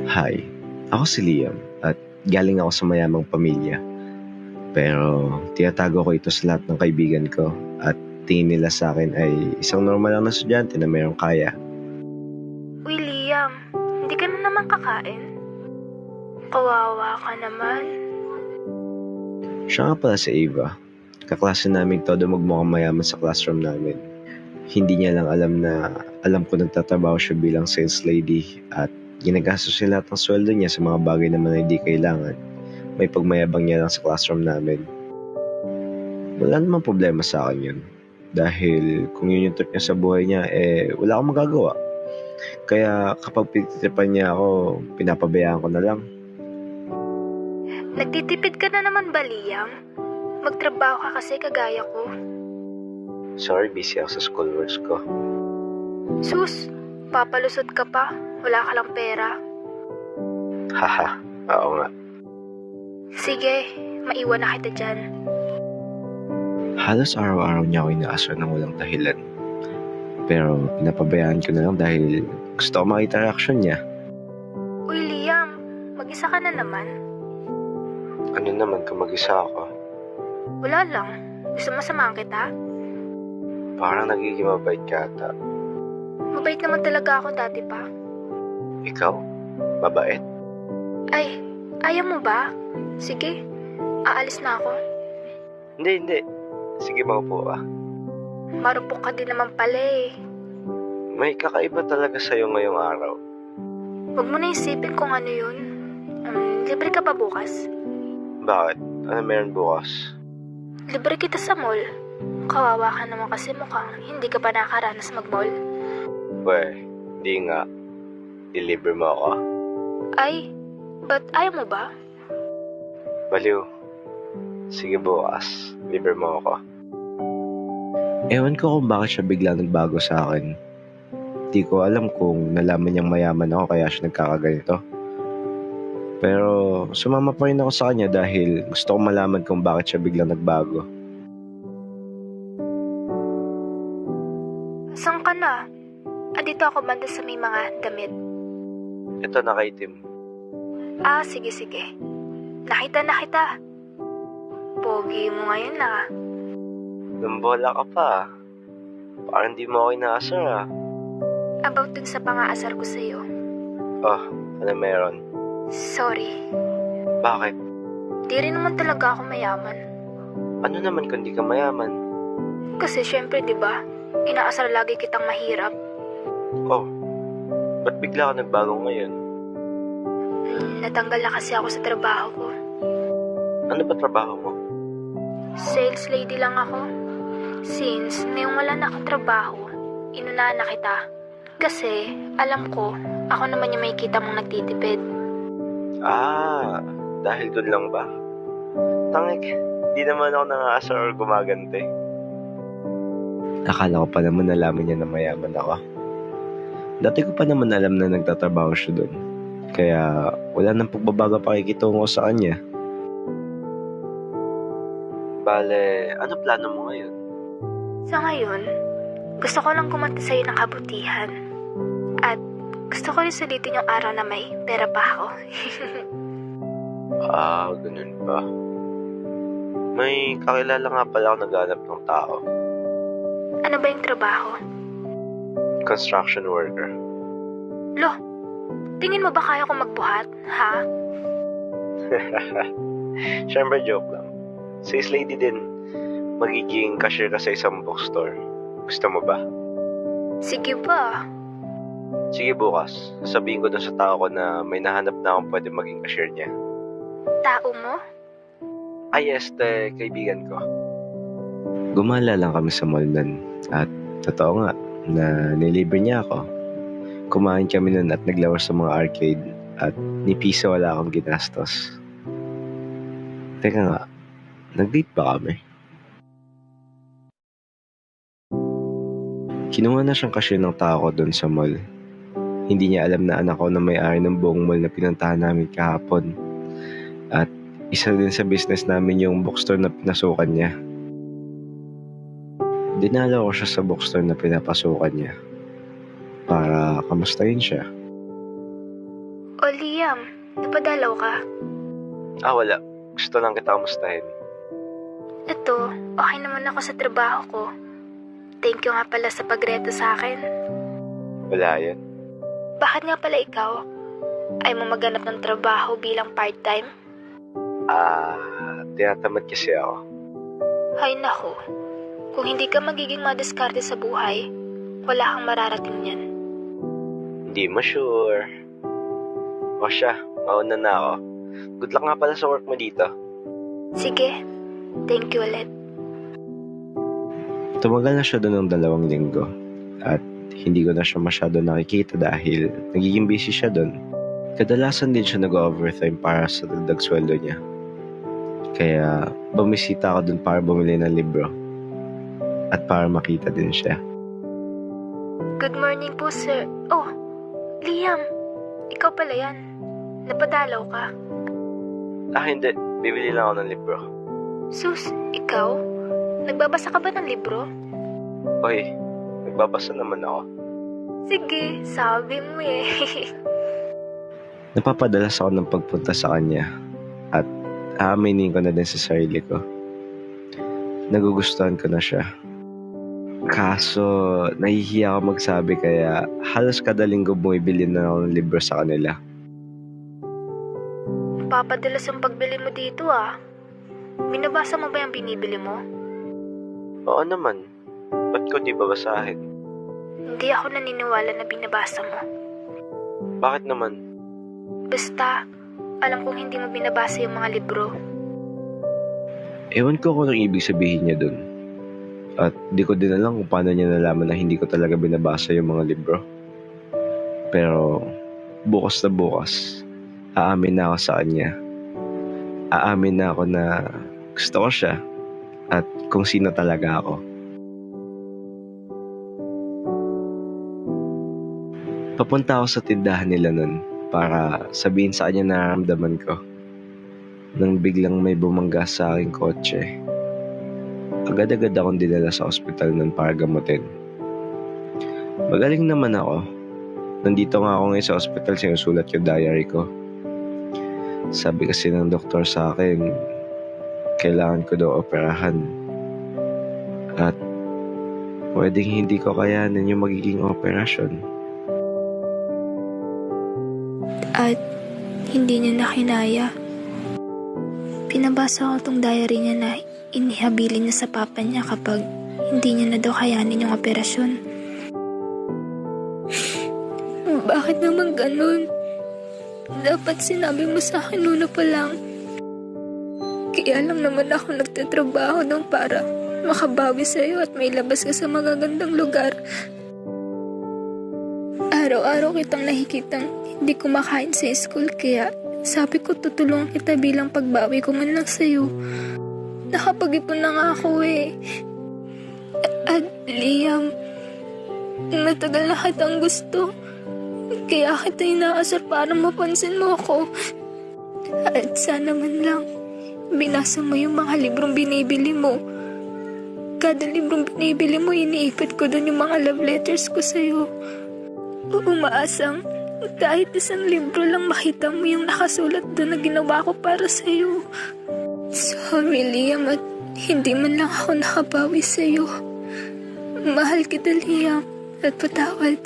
Hi, ako si Liam at galing ako sa mayamang pamilya. Pero tinatago ko ito sa lahat ng kaibigan ko at tingin nila sa akin ay isang normal lang na estudyante na mayroong kaya. Uy, Liam, hindi ka na naman kakain? Kawawa ka naman. Siya nga pala si Ava. Kaklase namin todo magmukhang mayaman sa classroom namin. Hindi niya lang alam ko nagtatrabaho siya bilang sales lady at ginagastos niya lahat ng sweldo niya sa mga bagay naman na hindi kailangan. May pagmayabang niya lang sa classroom namin. Wala namang problema sa akin yun. Dahil kung yun yung trip niya sa buhay niya, wala akong magagawa. Kaya kapag pinagtitipan niya ako, pinapabayaan ko na lang. Nagtitipid ka na naman ba, Liam? Magtrabaho ka kasi kagaya ko. Sorry, busy ako sa schoolworks ko. Sus, papalusot ka pa. Wala ka lang pera. Haha, oo nga. Sige, maiwan na kita dyan. Halos araw-araw niya ako inaasar ng walang dahilan. Pero pinapabayaan ko na lang dahil gusto ko makita reaksyon niya. Uy, Liam, mag-isa ka na naman. Ano naman kung mag-isa ako? Wala lang. Gusto mo samahan kita? Parang nagiging mabait ka ata. Mabait naman talaga ako dati pa. Ikaw? Mabait? Ay, ayaw mo ba? Sige, aalis na ako. Hindi. Sige, maupo ka. Marupok ka din naman pala eh. May kakaiba talaga sa'yo ngayong araw. Huwag mo na isipin kung ano yun. Libre ka ba bukas? Bakit? Ano meron bukas? Libre kita sa mall. Kawawa ka naman kasi mukhang hindi ka pa nakaranas mag-mall. Hindi nga. Deliver mo ako. Ay, ba't ayaw mo ba? Baliw. Sige bukas. Libre mo ako. Ewan ko kung bakit siya biglang nagbago sa akin. Di ko alam kung nalaman niyang mayaman ako kaya siya nagkakaganito. Pero sumama pa rin ako sa kanya dahil gusto ko malaman kung bakit siya biglang nagbago. Saan ka na? Dito ako banda sa may mga damit. Ito nakaitim. Sige. Nakita na kita. Pogi mo ngayon ah. Nambola ka pa. Parang di mo ako inaasar ah. About dun sa pang-aasar ko sa'yo. Ano meron? Sorry. Bakit? Di rin naman talaga ako mayaman. Ano naman kung di ka mayaman? Kasi syempre diba, inaasar lagi kitang mahirap. Ba't bigla ka nagbago ngayon? Natanggal na kasi ako sa trabaho ko. Ano ba trabaho mo? Sales lady lang ako. Since ngayong wala na akong trabaho, inunahan na kita. Kasi alam ko, ako naman yung may kita mong nagtitipid. Dahil dun lang ba? Tangik, di naman ako nangaasar or gumagante. Akala ko pa naman nalaman niya na mayaman ako. Dati ko pa naman alam na nagtatrabaho siya dun. Kaya wala nang pagbabago pakikitungo sa kanya. Bale, ano plano mo ngayon? Sa ngayon, gusto ko lang kumanta sa'yo ng kabutihan. At gusto ko rin sulitin yung araw na may pera pa ako. Ganun ba? May kakilala nga pala ako naghanap ng tao. Ano ba yung trabaho? Construction worker. Lo, tingin mo ba kaya ko magbuhat, ha? Siyempre joke lang. Sales lady din. Magiging cashier ka sa isang bookstore. Gusto mo ba? Sige ba? Sige bukas. Sasabihin ko dun sa tao ko na may nahanap na akong pwede maging cashier niya. Tao mo? Kaibigan ko. Gumala lang kami sa mall nun. At totoo nga, na nilibre niya ako. Kumain kami nun at naglaro sa mga arcade. At ni piso wala akong ginastos. Teka nga, nag-date ba kami? Kinuha na siyang cashier ng tao ko doon sa mall. Hindi niya alam na anak ko na may-ari ng buong mall na pinuntahan namin kahapon. At isa din sa business namin yung bookstore na pinasukan niya. Dinala ko siya sa bookstore na pinapasukan niya para kamustahin siya. O Liam, napadalaw ka? Wala. Gusto lang kita kamustahin. Ito, okay naman ako sa trabaho ko. Thank you nga pala sa pagreto sa akin. Wala yan. Bakit nga pala ikaw? Ay mo maghanap ng trabaho bilang part-time? Tinatamad kasi ako. Hay nako, kung hindi ka magiging madiskarte sa buhay, wala kang mararating yan. Hindi mo sure. O siya, mauna na ako. Good luck nga pala sa work mo dito. Sige, thank you ulit. Tumagal na siya doon ng 2 linggo. At hindi ko na siya masyado nakikita dahil nagiging busy siya doon. Kadalasan din siya nag-overtime para sa dagdag sweldo niya. Kaya bumisita ako doon para bumili ng libro. At para makita din siya. Good morning po, sir. Oh, Liam, ikaw pala yan. Napadalaw ka. Hindi. Bibili lang ako ng libro. Sus, ikaw? Nagbabasa ka ba ng libro? Oy, nagbabasa naman ako. Sige, sabi mo eh. Napapadalas ako ng pagpunta sa kanya. At aaminin ko na din sa sarili ko. Nagugustuhan ko na siya. Kaso, nahihiya ako magsabi kaya halos kada linggo bumibili na ako ng libro sa kanila. Papadalas ang pagbili mo dito ah. Binabasa mo ba yung binibili mo? Oo naman. Ba't ko di babasahin? Hindi ako naniniwala na binabasa mo. Bakit naman? Basta, alam kong hindi mo binabasa yung mga libro. Ewan ko kung anong ibig sabihin niya dun. At di ko din alam kung paano niya nalaman na hindi ko talaga binabasa yung mga libro. Pero, bukas na bukas, aamin na ako sa kanya. Aamin na ako na gusto ko siya at kung sino talaga ako. Papunta ako sa tindahan nila nun para sabihin sa kanya na nararamdaman ko. Nang biglang may bumangga sa aking kotse, agad-agad akong dinala sa ospital nun para gamutin. Magaling naman ako. Nandito nga ako ngayon sa ospital, sinusulat yung diary ko. Sabi kasi ng doktor sa akin, kailangan ko daw operahan. At pwedeng hindi ko kayanin yung magiging operasyon. At hindi niya na kinaya. Pinabasa ko tong diary niya na inihabilin niya sa papa niya kapag hindi niya na daw kayanin yung operasyon. Bakit naman ganun? Dapat sinabi mo sa akin una pa lang. Kaya lang naman ako nagtatrabaho doon para makabawi sa'yo at may labas ka sa magagandang lugar. Araw-araw kitang nakikitang hindi kumakain sa school kaya sabi ko tutulungan kita bilang pagbawi ko man lang sa'yo. Nakapag-ipon na nga ako eh. At Liam, matagal na kitang gusto. Kaya kita inaasar para mapansin mo ako. At sana man lang, binasa mo yung mga librong binibili mo. Kada librong binibili mo, iniipit ko doon yung mga love letters ko sa'yo. Umaasang kahit isang libro lang makita mo yung nakasulat doon na ginawa ko para sa'yo. Sorry, Liam, at hindi man lang ako nakabawi sa'yo. Mahal kita, Liam, at patawad.